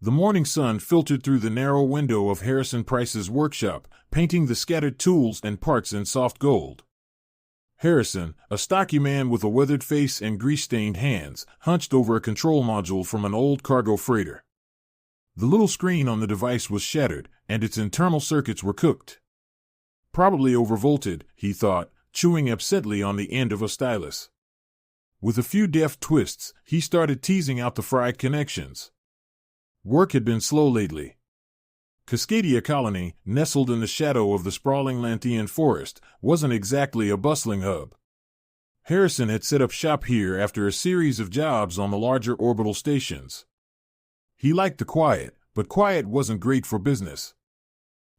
The morning sun filtered through the narrow window of Harrison Price's workshop, painting the scattered tools and parts in soft gold. Harrison, a stocky man with a weathered face and grease-stained hands, hunched over a control module from an old cargo freighter. The little screen on the device was shattered, and its internal circuits were cooked. Probably overvolted, he thought, chewing absently on the end of a stylus. With a few deft twists, he started teasing out the fried connections. Work had been slow lately. Cascadia Colony, nestled in the shadow of the sprawling Lantean forest, wasn't exactly a bustling hub. Harrison had set up shop here after a series of jobs on the larger orbital stations. He liked the quiet, but quiet wasn't great for business.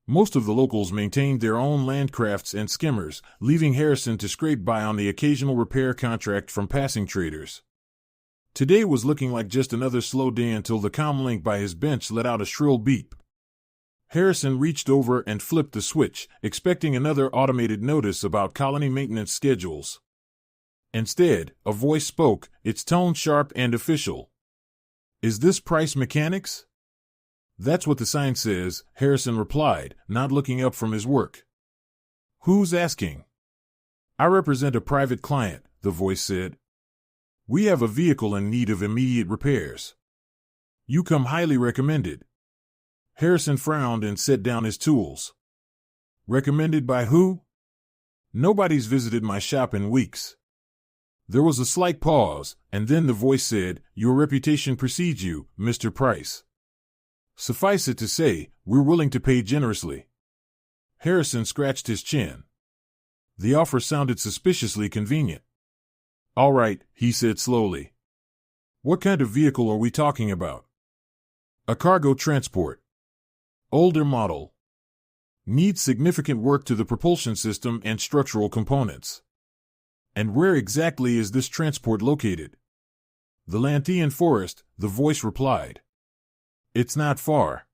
Most of the locals maintained their own landcrafts and skimmers, leaving Harrison to scrape by on the occasional repair contract from passing traders. Today was looking like just another slow day until the comlink by his bench let out a shrill beep. Harrison reached over and flipped the switch, expecting another automated notice about colony maintenance schedules. Instead, a voice spoke, its tone sharp and official. "Is this Price Mechanics?" "That's what the sign says," Harrison replied, not looking up from his work. "Who's asking?" "I represent a private client," the voice said. "We have a vehicle in need of immediate repairs. You come highly recommended." Harrison frowned and set down his tools. "Recommended by who?" "Nobody's visited my shop in weeks." There was a slight pause, and then the voice said, "Your reputation precedes you, Mr. Price. Suffice it to say, we're willing to pay generously." Harrison scratched his chin. The offer sounded suspiciously convenient. "All right," he said slowly. "What kind of vehicle are we talking about?" "A cargo transport. Older model. Needs significant work to the propulsion system and structural components." "And where exactly is this transport located?" "The Lantean forest," the voice replied. "It's not far.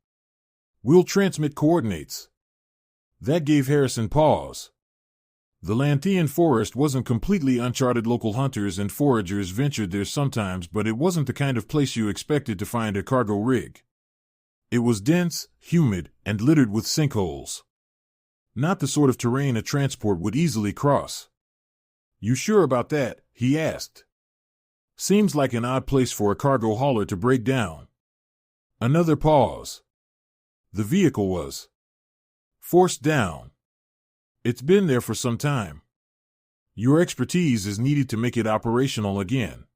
We'll transmit coordinates." That gave Harrison pause. The Lantean forest wasn't completely uncharted. Local hunters and foragers ventured there sometimes, but it wasn't the kind of place you expected to find a cargo rig. It was dense, humid, and littered with sinkholes. Not the sort of terrain a transport would easily cross. "You sure about that?" he asked. "Seems like an odd place for a cargo hauler to break down." Another pause. The vehicle was forced down. "It's been there for some time. Your expertise is needed to make it operational again."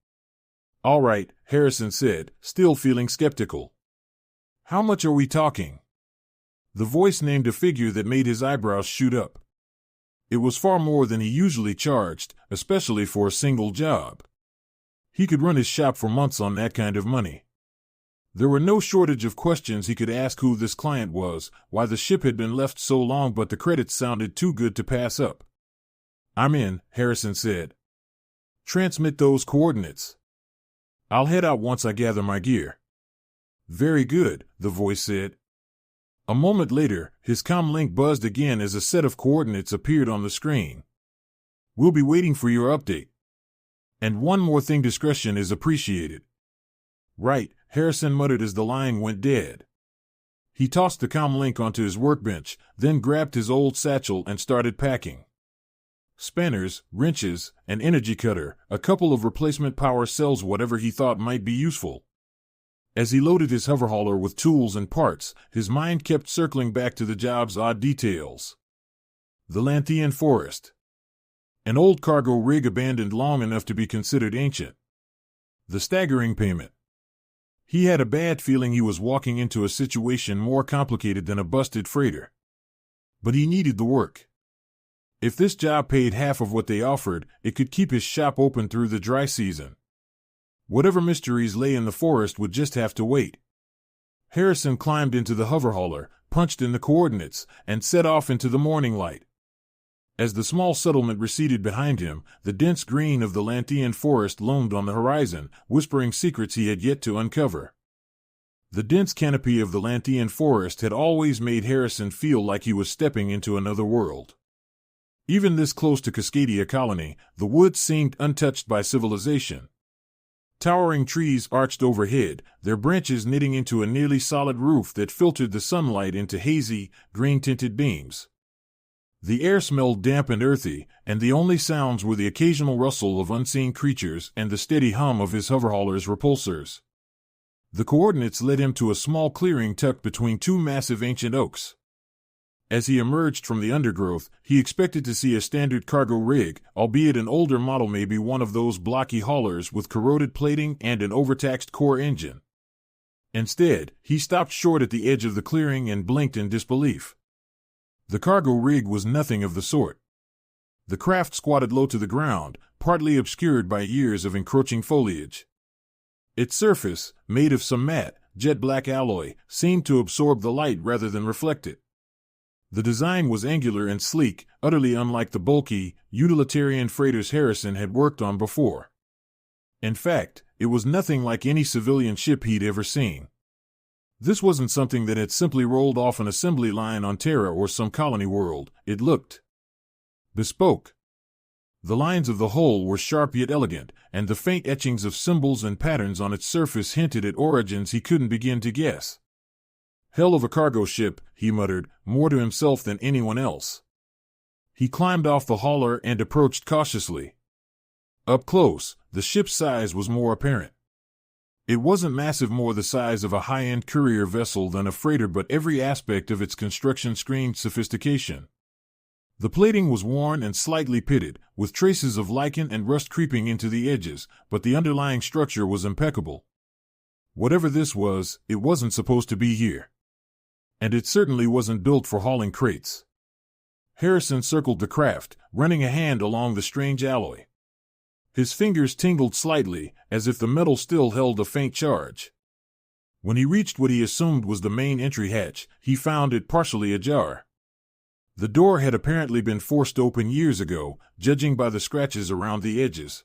"All right," Harrison said, still feeling skeptical. "How much are we talking?" The voice named a figure that made his eyebrows shoot up. It was far more than he usually charged, especially for a single job. He could run his shop for months on that kind of money. There were no shortage of questions he could ask: who this client was, why the ship had been left so long, but the credits sounded too good to pass up. "I'm in," Harrison said. "Transmit those coordinates. I'll head out once I gather my gear." "Very good," the voice said. A moment later, his comlink buzzed again as a set of coordinates appeared on the screen. "We'll be waiting for your update. And one more thing, discretion is appreciated." "Right," Harrison muttered as the line went dead. He tossed the comlink onto his workbench, then grabbed his old satchel and started packing. Spanners, wrenches, an energy cutter, a couple of replacement power cells, whatever he thought might be useful. As he loaded his hoverhauler with tools and parts, his mind kept circling back to the job's odd details. The Lantean forest. An old cargo rig abandoned long enough to be considered ancient. The staggering payment. He had a bad feeling he was walking into a situation more complicated than a busted freighter. But he needed the work. If this job paid half of what they offered, it could keep his shop open through the dry season. Whatever mysteries lay in the forest would just have to wait. Harrison climbed into the hoverhauler, punched in the coordinates, and set off into the morning light. As the small settlement receded behind him, the dense green of the Lantean forest loomed on the horizon, whispering secrets he had yet to uncover. The dense canopy of the Lantean forest had always made Harrison feel like he was stepping into another world. Even this close to Cascadia Colony, the woods seemed untouched by civilization. Towering trees arched overhead, their branches knitting into a nearly solid roof that filtered the sunlight into hazy, green-tinted beams. The air smelled damp and earthy, and the only sounds were the occasional rustle of unseen creatures and the steady hum of his hoverhauler's repulsors. The coordinates led him to a small clearing tucked between two massive ancient oaks. As he emerged from the undergrowth, he expected to see a standard cargo rig, albeit an older model, maybe one of those blocky haulers with corroded plating and an overtaxed core engine. Instead, he stopped short at the edge of the clearing and blinked in disbelief. The cargo rig was nothing of the sort. The craft squatted low to the ground, partly obscured by years of encroaching foliage. Its surface, made of some matte, jet-black alloy, seemed to absorb the light rather than reflect it. The design was angular and sleek, utterly unlike the bulky, utilitarian freighters Harrison had worked on before. In fact, it was nothing like any civilian ship he'd ever seen. This wasn't something that had simply rolled off an assembly line on Terra or some colony world. It looked bespoke. The lines of the hull were sharp yet elegant, and the faint etchings of symbols and patterns on its surface hinted at origins he couldn't begin to guess. "Hell of a cargo ship," he muttered, more to himself than anyone else. He climbed off the hauler and approached cautiously. Up close, the ship's size was more apparent. It wasn't massive, more the size of a high-end courier vessel than a freighter, but every aspect of its construction screamed sophistication. The plating was worn and slightly pitted, with traces of lichen and rust creeping into the edges, but the underlying structure was impeccable. Whatever this was, it wasn't supposed to be here. And it certainly wasn't built for hauling crates. Harrison circled the craft, running a hand along the strange alloy. His fingers tingled slightly, as if the metal still held a faint charge. When he reached what he assumed was the main entry hatch, he found it partially ajar. The door had apparently been forced open years ago, judging by the scratches around the edges.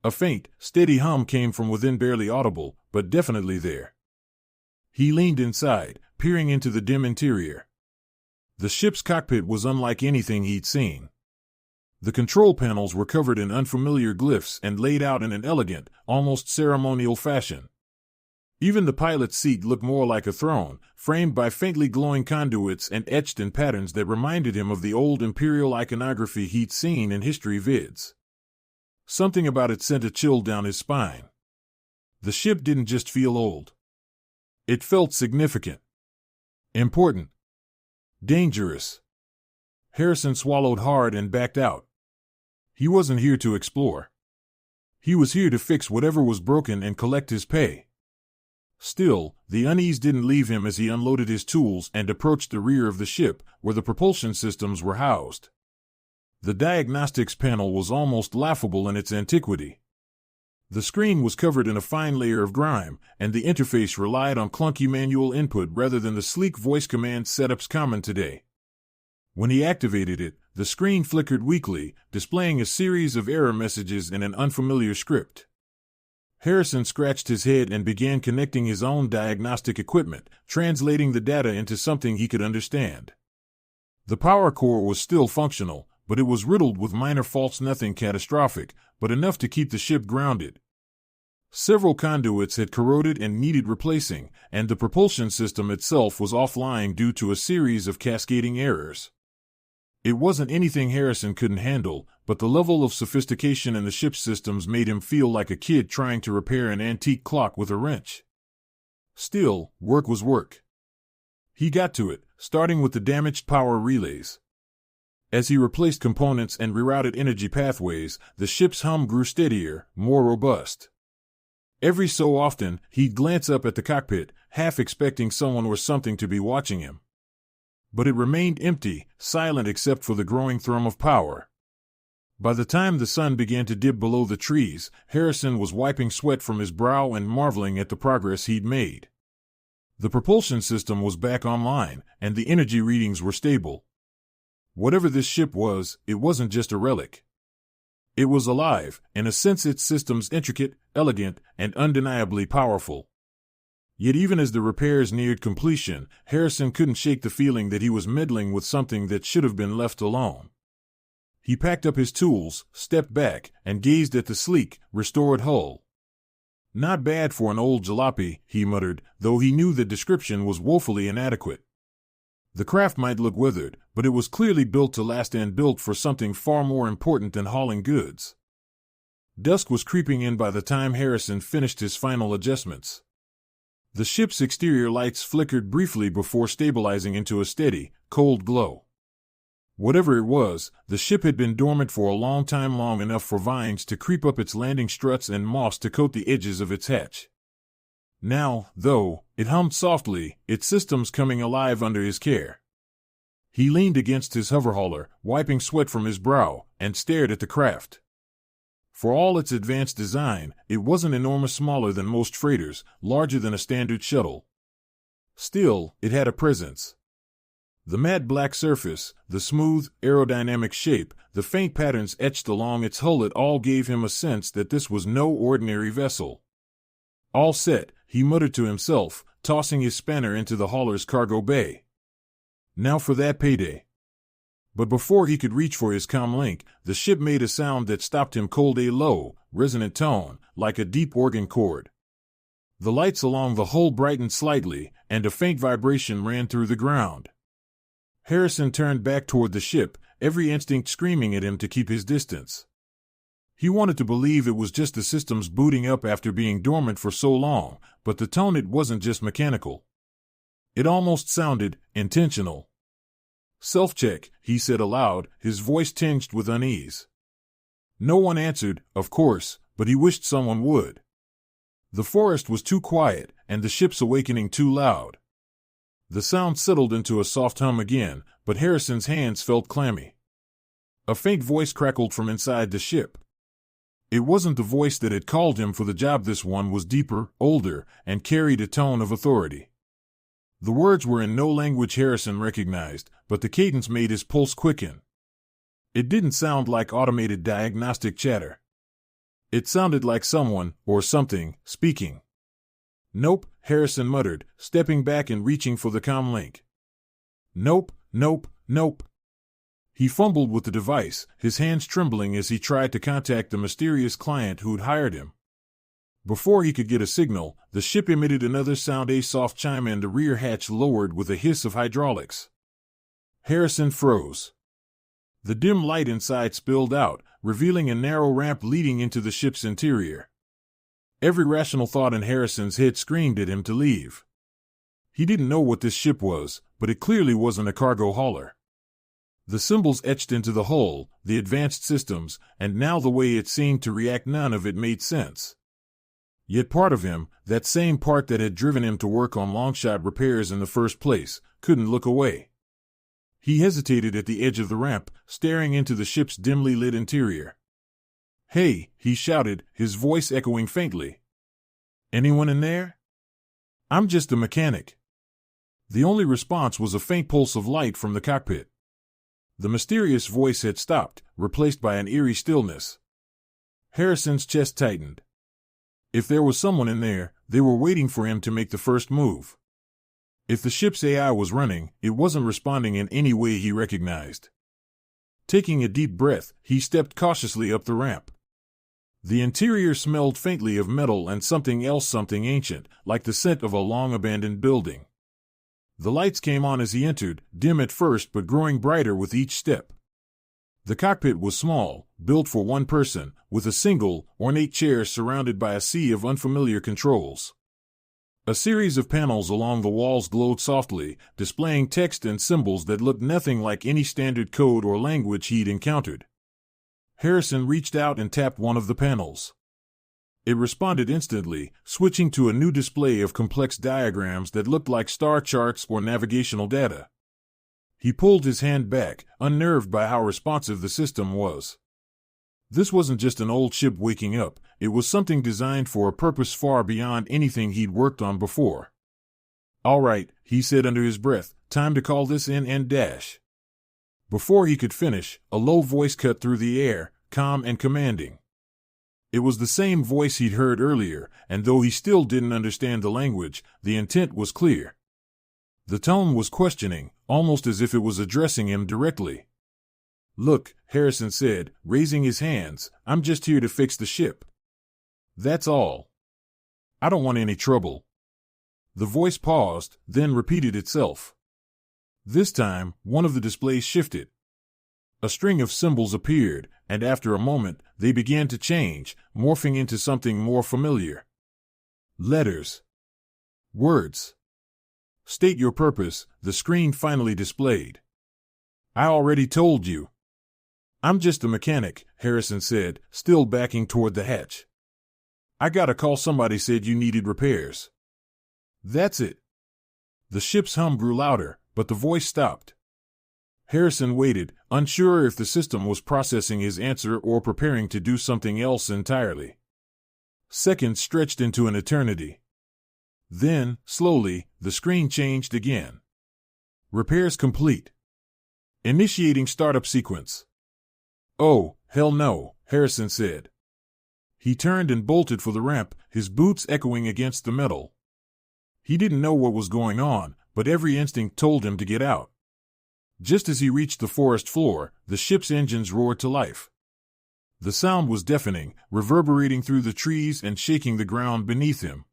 A faint, steady hum came from within, barely audible, but definitely there. He leaned inside, peering into the dim interior. The ship's cockpit was unlike anything he'd seen. The control panels were covered in unfamiliar glyphs and laid out in an elegant, almost ceremonial fashion. Even the pilot's seat looked more like a throne, framed by faintly glowing conduits and etched in patterns that reminded him of the old imperial iconography he'd seen in history vids. Something about it sent a chill down his spine. The ship didn't just feel old. It felt significant. Important. Dangerous. Harrison swallowed hard and backed out. He wasn't here to explore. He was here to fix whatever was broken and collect his pay. Still, the unease didn't leave him as he unloaded his tools and approached the rear of the ship, where the propulsion systems were housed. The diagnostics panel was almost laughable in its antiquity. The screen was covered in a fine layer of grime, and the interface relied on clunky manual input rather than the sleek voice command setups common today. When he activated it, the screen flickered weakly, displaying a series of error messages in an unfamiliar script. Harrison scratched his head and began connecting his own diagnostic equipment, translating the data into something he could understand. The power core was still functional, but it was riddled with minor faults, nothing catastrophic, but enough to keep the ship grounded. Several conduits had corroded and needed replacing, and the propulsion system itself was offline due to a series of cascading errors. It wasn't anything Harrison couldn't handle, but the level of sophistication in the ship's systems made him feel like a kid trying to repair an antique clock with a wrench. Still, work was work. He got to it, starting with the damaged power relays. As he replaced components and rerouted energy pathways, the ship's hum grew steadier, more robust. Every so often, he'd glance up at the cockpit, half expecting someone or something to be watching him. But it remained empty, silent except for the growing thrum of power. By the time the sun began to dip below the trees, Harrison was wiping sweat from his brow and marveling at the progress he'd made. The propulsion system was back online, and the energy readings were stable. Whatever this ship was, it wasn't just a relic. It was alive, in a sense its systems intricate, elegant, and undeniably powerful. Yet even as the repairs neared completion, Harrison couldn't shake the feeling that he was meddling with something that should have been left alone. He packed up his tools, stepped back, and gazed at the sleek, restored hull. Not bad for an old jalopy, he muttered, though he knew the description was woefully inadequate. The craft might look withered, but it was clearly built to last and built for something far more important than hauling goods. Dusk was creeping in by the time Harrison finished his final adjustments. The ship's exterior lights flickered briefly before stabilizing into a steady, cold glow. Whatever it was, the ship had been dormant for a long time, long enough for vines to creep up its landing struts and moss to coat the edges of its hatch. Now, though, it hummed softly, its systems coming alive under his care. He leaned against his hoverhauler, wiping sweat from his brow, and stared at the craft. For all its advanced design, it wasn't enormous, smaller than most freighters, larger than a standard shuttle. Still, it had a presence. The matte black surface, the smooth, aerodynamic shape, the faint patterns etched along its hull, it all gave him a sense that this was no ordinary vessel. All set, he muttered to himself, tossing his spanner into the hauler's cargo bay. Now for that payday. But before he could reach for his comlink, the ship made a sound that stopped him cold, a low, resonant tone, like a deep organ chord. The lights along the hull brightened slightly, and a faint vibration ran through the ground. Harrison turned back toward the ship, every instinct screaming at him to keep his distance. He wanted to believe it was just the systems booting up after being dormant for so long, but the tone, it wasn't just mechanical. It almost sounded intentional. "Self-check," he said aloud, his voice tinged with unease. No one answered, of course, but he wished someone would. The forest was too quiet, and the ship's awakening too loud. The sound settled into a soft hum again, but Harrison's hands felt clammy. A faint voice crackled from inside the ship. It wasn't the voice that had called him for the job. This one was deeper, older, and carried a tone of authority. The words were in no language Harrison recognized, but the cadence made his pulse quicken. It didn't sound like automated diagnostic chatter. It sounded like someone, or something, speaking. "Nope," Harrison muttered, stepping back and reaching for the comlink. "Nope, nope, nope." He fumbled with the device, his hands trembling as he tried to contact the mysterious client who'd hired him. Before he could get a signal, the ship emitted another sound, a soft chime, and the rear hatch lowered with a hiss of hydraulics. Harrison froze. The dim light inside spilled out, revealing a narrow ramp leading into the ship's interior. Every rational thought in Harrison's head screamed at him to leave. He didn't know what this ship was, but it clearly wasn't a cargo hauler. The symbols etched into the hull, the advanced systems, and now the way it seemed to react, none of it made sense. Yet part of him, that same part that had driven him to work on longshot repairs in the first place, couldn't look away. He hesitated at the edge of the ramp, staring into the ship's dimly lit interior. "Hey," he shouted, his voice echoing faintly. "Anyone in there?" "I'm just a mechanic." The only response was a faint pulse of light from the cockpit. The mysterious voice had stopped, replaced by an eerie stillness. Harrison's chest tightened. If there was someone in there, they were waiting for him to make the first move. If the ship's AI was running, it wasn't responding in any way he recognized. Taking a deep breath, he stepped cautiously up the ramp. The interior smelled faintly of metal and something else, something ancient, like the scent of a long-abandoned building. The lights came on as he entered, dim at first but growing brighter with each step. The cockpit was small, built for one person, with a single, ornate chair surrounded by a sea of unfamiliar controls. A series of panels along the walls glowed softly, displaying text and symbols that looked nothing like any standard code or language he'd encountered. Harrison reached out and tapped one of the panels. It responded instantly, switching to a new display of complex diagrams that looked like star charts or navigational data. He pulled his hand back, unnerved by how responsive the system was. This wasn't just an old ship waking up, it was something designed for a purpose far beyond anything he'd worked on before. "All right," he said under his breath, "time to call this in and dash." Before he could finish, a low voice cut through the air, calm and commanding. It was the same voice he'd heard earlier, and though he still didn't understand the language, the intent was clear. The tone was questioning, almost as if it was addressing him directly. "Look," Harrison said, raising his hands, "I'm just here to fix the ship. That's all." I don't want any trouble. The voice paused, then repeated itself. This time, one of the displays shifted. A string of symbols appeared, and after a moment, they began to change, morphing into something more familiar. Letters. Words. State your purpose, the screen finally displayed. I already told you. I'm just a mechanic, Harrison said, still backing toward the hatch. I got a call, somebody said you needed repairs. That's it. The ship's hum grew louder, but the voice stopped. Harrison waited, unsure if the system was processing his answer or preparing to do something else entirely. Seconds stretched into an eternity. Then, slowly, the screen changed again. Repairs complete. Initiating startup sequence. Oh, hell no, Harrison said. He turned and bolted for the ramp, his boots echoing against the metal. He didn't know what was going on, but every instinct told him to get out. Just as he reached the forest floor, the ship's engines roared to life. The sound was deafening, reverberating through the trees and shaking the ground beneath him.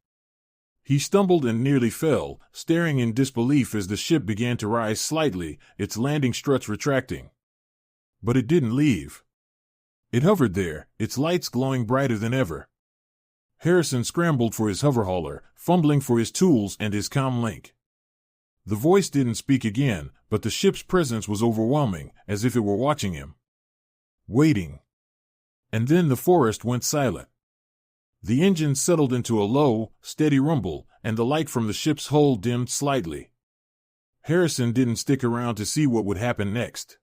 He stumbled and nearly fell, staring in disbelief as the ship began to rise slightly, its landing struts retracting. But it didn't leave. It hovered there, its lights glowing brighter than ever. Harrison scrambled for his hoverhauler, fumbling for his tools and his comm link. The voice didn't speak again, but the ship's presence was overwhelming, as if it were watching him. Waiting. And then the forest went silent. The engine settled into a low, steady rumble, and the light from the ship's hull dimmed slightly. Harrison didn't stick around to see what would happen next.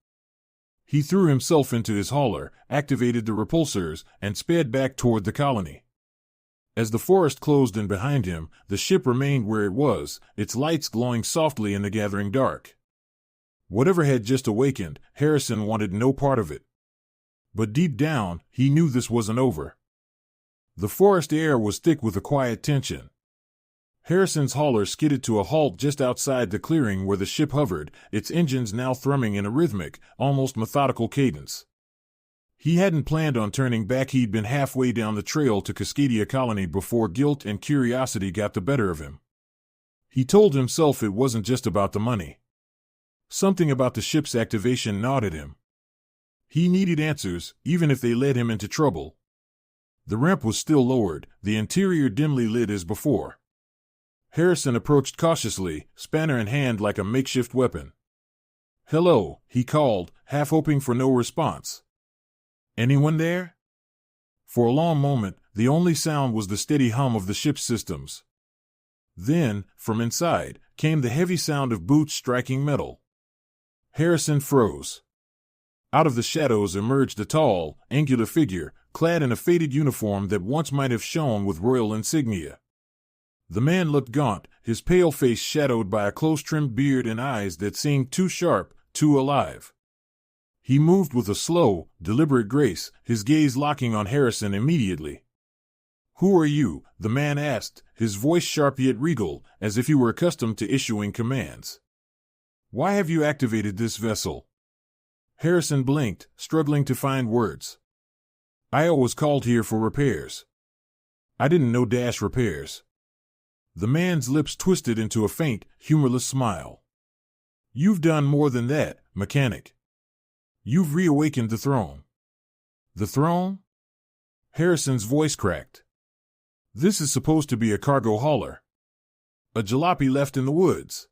He threw himself into his hauler, activated the repulsors, and sped back toward the colony. As the forest closed in behind him, the ship remained where it was, its lights glowing softly in the gathering dark. Whatever had just awakened, Harrison wanted no part of it. But deep down, he knew this wasn't over. The forest air was thick with a quiet tension. Harrison's hauler skidded to a halt just outside the clearing where the ship hovered, its engines now thrumming in a rhythmic, almost methodical cadence. He hadn't planned on turning back. He'd been halfway down the trail to Cascadia Colony before guilt and curiosity got the better of him. He told himself it wasn't just about the money. Something about the ship's activation gnawed at him. He needed answers, even if they led him into trouble. The ramp was still lowered, the interior dimly lit as before. Harrison approached cautiously, spanner in hand like a makeshift weapon. "Hello," he called, half hoping for no response. "Anyone there?" For a long moment, the only sound was the steady hum of the ship's systems. Then, from inside, came the heavy sound of boots striking metal. Harrison froze. Out of the shadows emerged a tall, angular figure, clad in a faded uniform that once might have shone with royal insignia. The man looked gaunt, his pale face shadowed by a close-trimmed beard and eyes that seemed too sharp, too alive. He moved with a slow, deliberate grace, his gaze locking on Harrison immediately. "Who are you?" the man asked, his voice sharp yet regal, as if he were accustomed to issuing commands. "Why have you activated this vessel?" Harrison blinked, struggling to find words. "I was called here for repairs." "I didn't know repairs." The man's lips twisted into a faint, humorless smile. "You've done more than that, mechanic. You've reawakened the throne." "The throne?" Harrison's voice cracked. "This is supposed to be a cargo hauler. A jalopy left in the woods."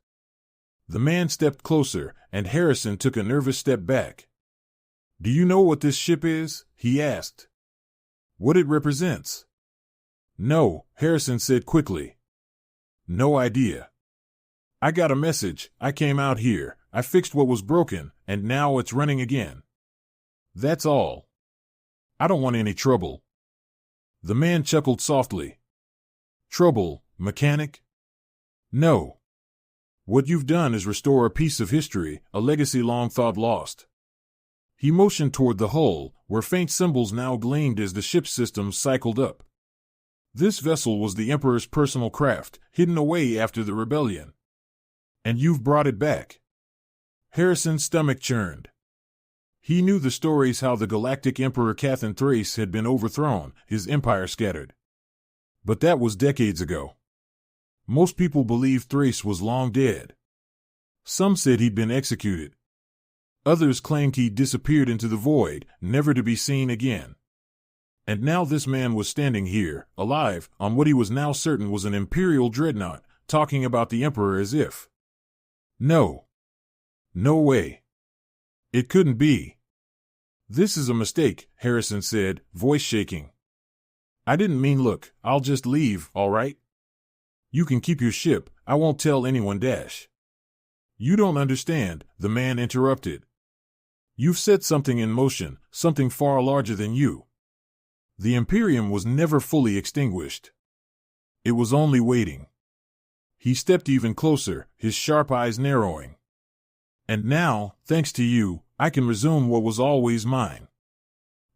The man stepped closer, and Harrison took a nervous step back. "Do you know what this ship is?" he asked. "What it represents?" "No," Harrison said quickly. "No idea. I got a message, I came out here, I fixed what was broken, and now it's running again. That's all. I don't want any trouble." The man chuckled softly. "Trouble, mechanic? No. What you've done is restore a piece of history, a legacy long thought lost." He motioned toward the hull, where faint symbols now gleamed as the ship's systems cycled up. "This vessel was the Emperor's personal craft, hidden away after the rebellion. And you've brought it back." Harrison's stomach churned. He knew the stories how the Galactic Emperor Cathan Thrace had been overthrown, his empire scattered. But that was decades ago. Most people believed Thrace was long dead. Some said he'd been executed. Others claimed he'd disappeared into the void, never to be seen again. And now this man was standing here, alive, on what he was now certain was an Imperial dreadnought, talking about the Emperor as if. No. No way. It couldn't be. This is a mistake, Harrison said, voice shaking. I didn't mean look, I'll just leave, all right? You can keep your ship, I won't tell anyone dash. You don't understand, the man interrupted. You've set something in motion, something far larger than you. The Imperium was never fully extinguished. It was only waiting. He stepped even closer, his sharp eyes narrowing. And now, thanks to you, I can resume what was always mine.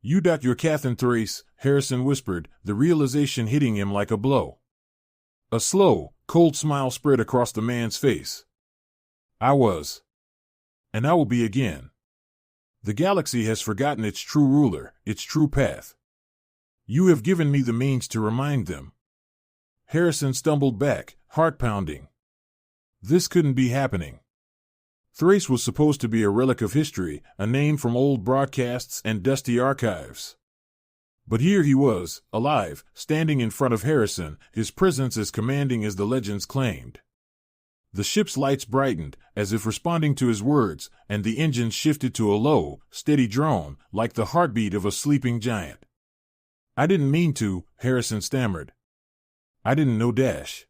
You got your Catherine Thrace, Harrison whispered, the realization hitting him like a blow. A slow, cold smile spread across the man's face. I was. And I will be again. The galaxy has forgotten its true ruler, its true path. You have given me the means to remind them. Harrison stumbled back, heart pounding. This couldn't be happening. Thrace was supposed to be a relic of history, a name from old broadcasts and dusty archives. But here he was, alive, standing in front of Harrison, his presence as commanding as the legends claimed. The ship's lights brightened, as if responding to his words, and the engines shifted to a low, steady drone, like the heartbeat of a sleeping giant. I didn't mean to, Harrison stammered. I didn't know dash.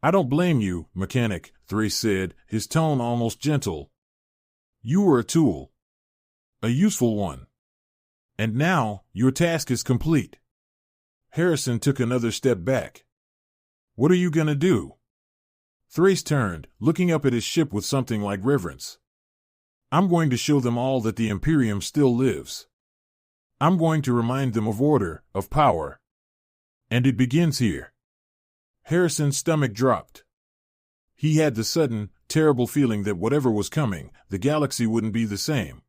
I don't blame you, mechanic, Thrace said, his tone almost gentle. You were a tool. A useful one. And now, your task is complete. Harrison took another step back. What are you gonna do? Thrace turned, looking up at his ship with something like reverence. I'm going to show them all that the Imperium still lives. I'm going to remind them of order, of power. And it begins here. Harrison's stomach dropped. He had the sudden, terrible feeling that whatever was coming, the galaxy wouldn't be the same.